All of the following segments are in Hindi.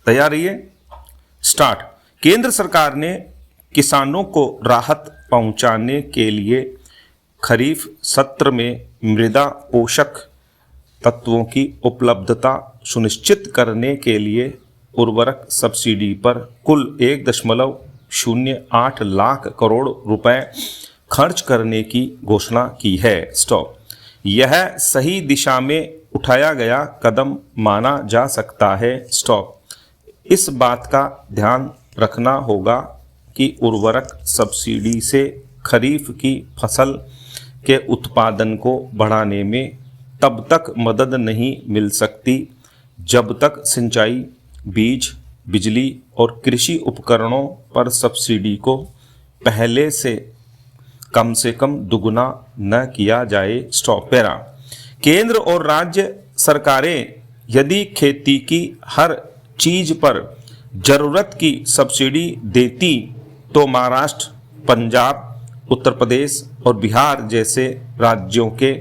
तैयार रहिए। स्टार्ट। केंद्र सरकार ने किसानों को राहत पहुंचाने के लिए खरीफ सत्र में मृदा पोषक तत्वों की उपलब्धता सुनिश्चित करने के लिए उर्वरक सब्सिडी पर कुल 1.08 लाख करोड़ रुपए खर्च करने की घोषणा की है। स्टॉप। यह सही दिशा में उठाया गया कदम माना जा सकता है। स्टॉप। इस बात का ध्यान रखना होगा कि उर्वरक सब्सिडी से खरीफ की फसल के उत्पादन को बढ़ाने में तब तक मदद नहीं मिल सकती जब तक सिंचाई, बीज, बिजली और कृषि उपकरणों पर सब्सिडी को पहले से कम दुगुना न किया जाए। स्टॉप। पैरा। केंद्र और राज्य सरकारें यदि खेती की हर चीज पर जरूरत की सब्सिडी देती तो महाराष्ट्र, पंजाब, उत्तर प्रदेश और बिहार जैसे राज्यों के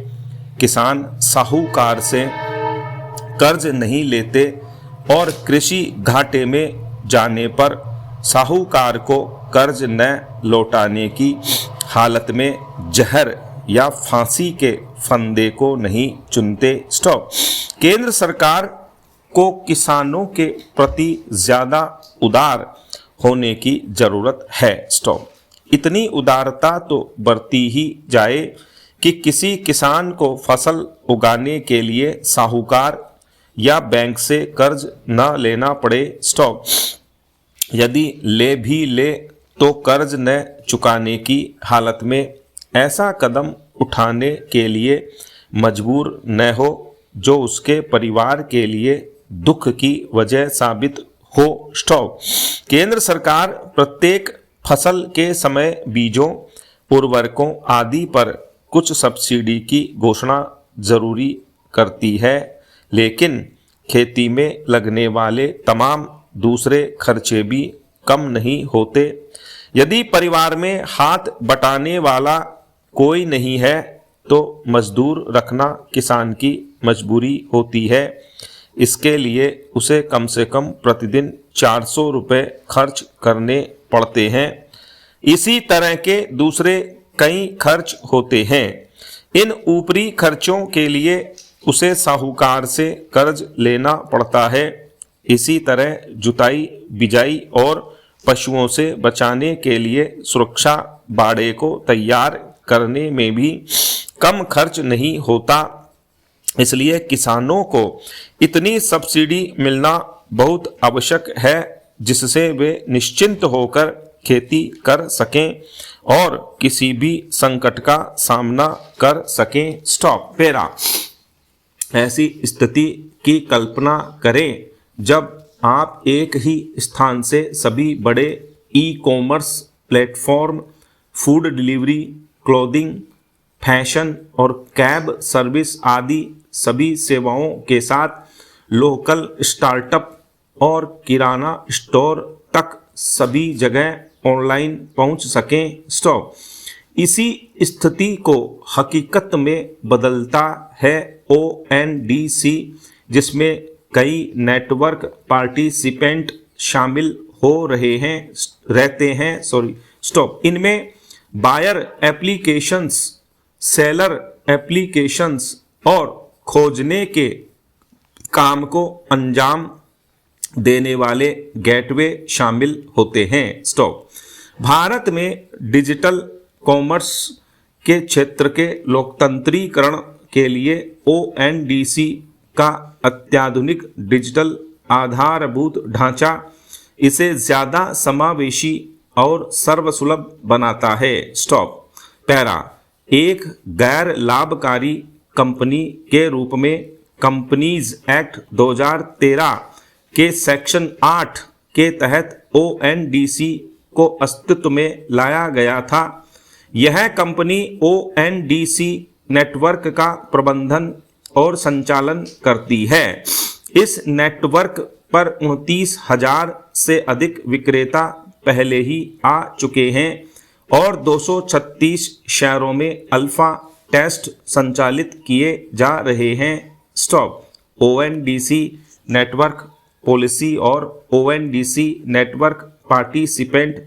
किसान साहूकार से कर्ज नहीं लेते और कृषि घाटे में जाने पर साहूकार को कर्ज न लौटाने की हालत में जहर या फांसी के फंदे को नहीं चुनते। स्टॉप। केंद्र सरकार को किसानों के प्रति ज्यादा उदार होने की जरूरत है। स्टॉप। इतनी उदारता तो बरती ही जाए कि किसी किसान को फसल उगाने के लिए साहूकार या बैंक से कर्ज न लेना पड़े। स्टॉप। यदि ले भी ले तो कर्ज न चुकाने की हालत में ऐसा कदम उठाने के लिए मजबूर न हो जो उसके परिवार के लिए दुख की वजह साबित हो। स्टॉप। केंद्र सरकार प्रत्येक फसल के समय बीजों, उर्वरकों आदि पर कुछ सब्सिडी की घोषणा जरूरी करती है, लेकिन खेती में लगने वाले तमाम दूसरे खर्चे भी कम नहीं होते। यदि परिवार में हाथ बटाने वाला कोई नहीं है तो मजदूर रखना किसान की मजबूरी होती है। इसके लिए उसे कम से कम प्रतिदिन 400 रुपये खर्च करने पड़ते हैं। इसी तरह के दूसरे कई खर्च होते हैं। इन ऊपरी खर्चों के लिए उसे साहूकार से कर्ज लेना पड़ता है। इसी तरह जुताई, बिजाई और पशुओं से बचाने के लिए सुरक्षा बाड़े को तैयार करने में भी कम खर्च नहीं होता। इसलिए किसानों को इतनी सब्सिडी मिलना बहुत आवश्यक है जिससे वे निश्चिंत होकर खेती कर सकें और किसी भी संकट का सामना कर सकें। स्टॉप। पैरा। ऐसी स्थिति की कल्पना करें जब आप एक ही स्थान से सभी बड़े ecommerce platform, food delivery, clothing, fashion और कैब सर्विस आदि सभी सेवाओं के साथ लोकल स्टार्टअप और किराना स्टोर तक सभी जगह ऑनलाइन पहुंच सकें। स्टॉप। इसी स्थिति को हकीकत में बदलता है ONDC, जिसमें कई नेटवर्क पार्टिसिपेंट शामिल हो रहते हैं। स्टॉप। इनमें बायर एप्लीकेशंस, सेलर एप्लीकेशंस और खोजने के काम को अंजाम देने वाले गेटवे शामिल होते हैं। स्टॉप। भारत में डिजिटल कॉमर्स के क्षेत्र के लोकतंत्रीकरण के लिए ONDC का अत्याधुनिक डिजिटल आधारभूत ढांचा इसे ज़्यादा समावेशी और सर्वसुलभ बनाता है। स्टॉप। पैरा। एक गैर लाभकारी कंपनी के रूप में कंपनीज एक्ट 2013 के सेक्शन 8 के तहत ONDC को अस्तित्व में लाया गया था। यह कंपनी ONDC नेटवर्क का प्रबंधन और संचालन करती है। इस नेटवर्क पर 29,000 से अधिक विक्रेता पहले ही आ चुके हैं और 236 शहरों में अल्फा टेस्ट संचालित किए जा रहे हैं। स्टॉप। ONDC नेटवर्क पॉलिसी और ONDC नेटवर्क पार्टिसिपेंट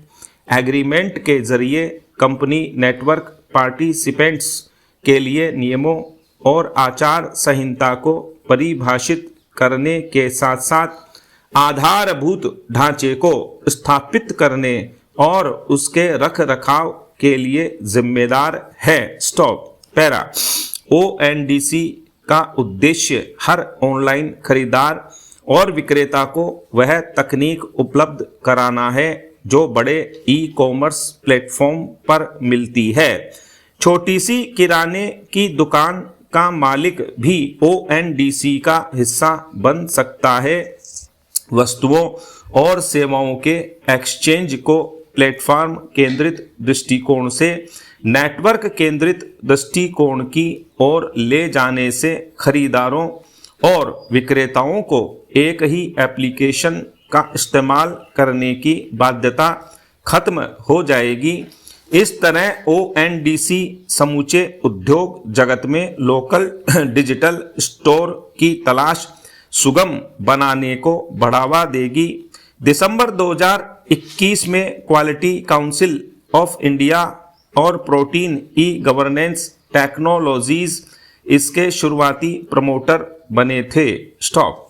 एग्रीमेंट के जरिए कंपनी नेटवर्क पार्टिसिपेंट्स के लिए नियमों और आचार संहिता को परिभाषित करने के साथ साथ आधारभूत ढांचे को स्थापित करने और उसके रख रखाव के लिए जिम्मेदार है। स्टॉप। पैरा। ONDC का उद्देश्य हर ऑनलाइन खरीदार और विक्रेता को वह तकनीक उपलब्ध कराना है जो बड़े ई-कॉमर्स प्लेटफॉर्म पर मिलती है। छोटी सी किराने की दुकान का मालिक भी ONDC का हिस्सा बन सकता है। वस्तुओं और सेवाओं के एक्सचेंज को प्लेटफॉर्म केंद्रित दृष्टिकोण से नेटवर्क केंद्रित दृष्टिकोण की ओर ले जाने से खरीदारों और विक्रेताओं को एक ही एप्लीकेशन का इस्तेमाल करने की बाध्यता खत्म हो जाएगी। इस तरह ONDC समूचे उद्योग जगत में लोकल डिजिटल स्टोर की तलाश सुगम बनाने को बढ़ावा देगी। दिसंबर 2021 में क्वालिटी काउंसिल ऑफ इंडिया और प्रोटीन ई-गवर्नेंस टेक्नोलॉजीज इसके शुरुआती प्रमोटर बने थे। स्टॉप।